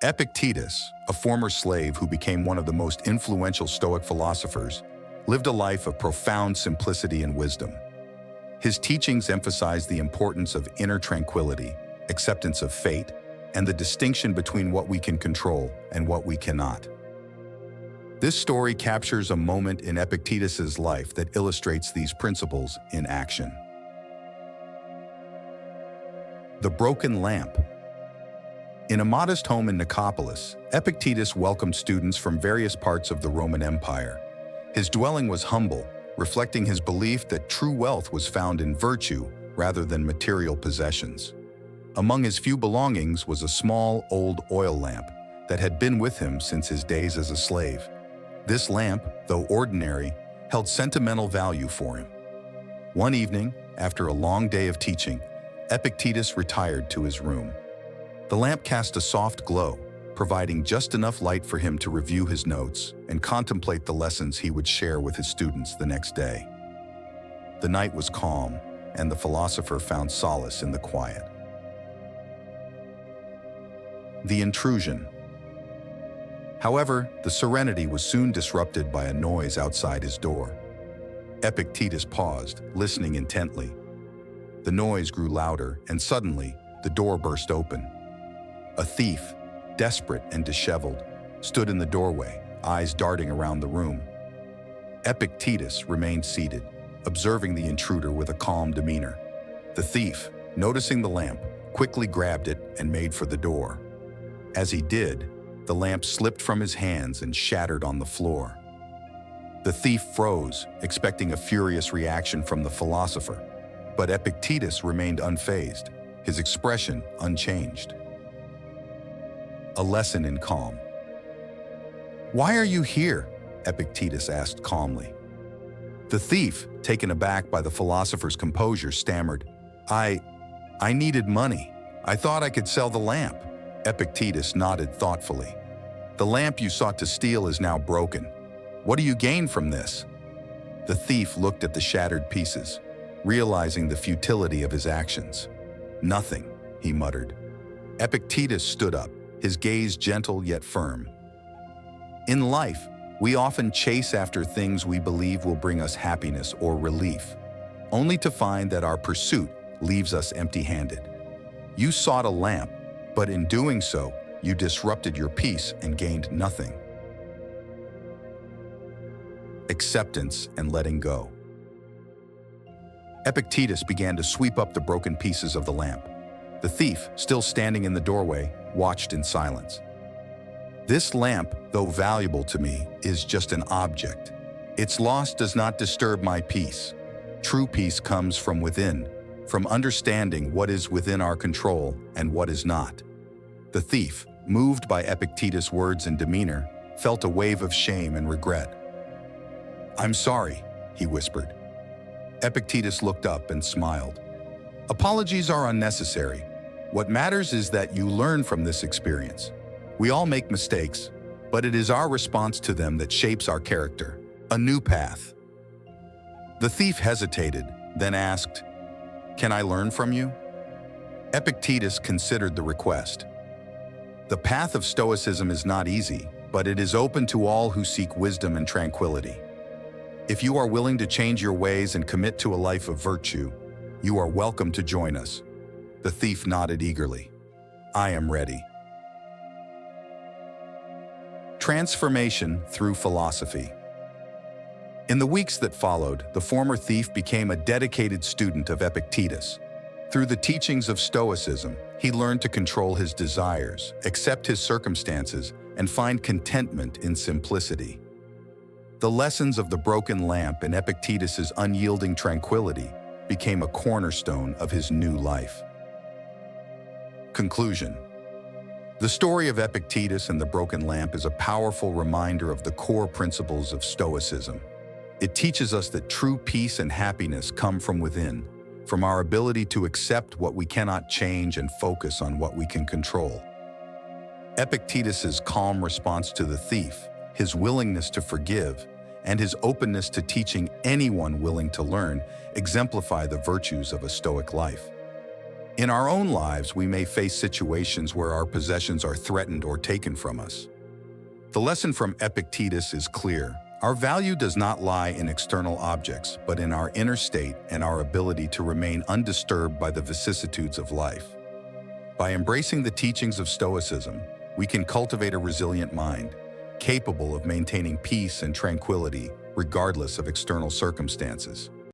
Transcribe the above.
Epictetus, a former slave who became one of the most influential Stoic philosophers, lived a life of profound simplicity and wisdom. His teachings emphasized the importance of inner tranquility, acceptance of fate, and the distinction between what we can control and what we cannot. This story captures a moment in Epictetus's life that illustrates these principles in action. The broken lamp. In a modest home in Nicopolis, Epictetus welcomed students from various parts of the Roman Empire. His dwelling was humble, reflecting his belief that true wealth was found in virtue rather than material possessions. Among his few belongings was a small, old oil lamp that had been with him since his days as a slave. This lamp, though ordinary, held sentimental value for him. One evening, after a long day of teaching, Epictetus retired to his room. The lamp cast a soft glow, providing just enough light for him to review his notes and contemplate the lessons he would share with his students the next day. The night was calm, and the philosopher found solace in the quiet. The intrusion. However, the serenity was soon disrupted by a noise outside his door. Epictetus paused, listening intently. The noise grew louder, and suddenly, the door burst open. A thief, desperate and disheveled, stood in the doorway, eyes darting around the room. Epictetus remained seated, observing the intruder with a calm demeanor. The thief, noticing the lamp, quickly grabbed it and made for the door. As he did, the lamp slipped from his hands and shattered on the floor. The thief froze, expecting a furious reaction from the philosopher, but Epictetus remained unfazed, his expression unchanged. A lesson in calm. "Why are you here?" Epictetus asked calmly. The thief, taken aback by the philosopher's composure, stammered, I needed money. I thought I could sell the lamp." Epictetus nodded thoughtfully. "The lamp you sought to steal is now broken. What do you gain from this?" The thief looked at the shattered pieces, realizing the futility of his actions. "Nothing," he muttered. Epictetus stood up, his gaze gentle yet firm. In life, we often chase after things we believe will bring us happiness or relief, only to find that our pursuit leaves us empty-handed. You sought a lamp, but in doing so, you disrupted your peace and gained nothing. Acceptance and letting go. Epictetus began to sweep up the broken pieces of the lamp. The thief, still standing in the doorway, watched in silence. "This lamp, though valuable to me, is just an object. Its loss does not disturb my peace. True peace comes from within, from understanding what is within our control and what is not." The thief, moved by Epictetus' words and demeanor, felt a wave of shame and regret. "I'm sorry," he whispered. Epictetus looked up and smiled. "Apologies are unnecessary. What matters is that you learn from this experience. We all make mistakes, but it is our response to them that shapes our character. A new path." The thief hesitated, then asked, "Can I learn from you?" Epictetus considered the request. "The path of Stoicism is not easy, but it is open to all who seek wisdom and tranquility. If you are willing to change your ways and commit to a life of virtue, you are welcome to join us." The thief nodded eagerly. "I am ready." Transformation through philosophy. In the weeks that followed, the former thief became a dedicated student of Epictetus. Through the teachings of Stoicism, he learned to control his desires, accept his circumstances, and find contentment in simplicity. The lessons of the broken lamp and Epictetus's unyielding tranquility became a cornerstone of his new life. Conclusion. The story of Epictetus and the broken lamp is a powerful reminder of the core principles of Stoicism. It teaches us that true peace and happiness come from within, from our ability to accept what we cannot change and focus on what we can control. Epictetus's calm response to the thief, his willingness to forgive, and his openness to teaching anyone willing to learn exemplify the virtues of a Stoic life. In our own lives, we may face situations where our possessions are threatened or taken from us. The lesson from Epictetus is clear. Our value does not lie in external objects, but in our inner state and our ability to remain undisturbed by the vicissitudes of life. By embracing the teachings of Stoicism, we can cultivate a resilient mind, capable of maintaining peace and tranquility regardless of external circumstances.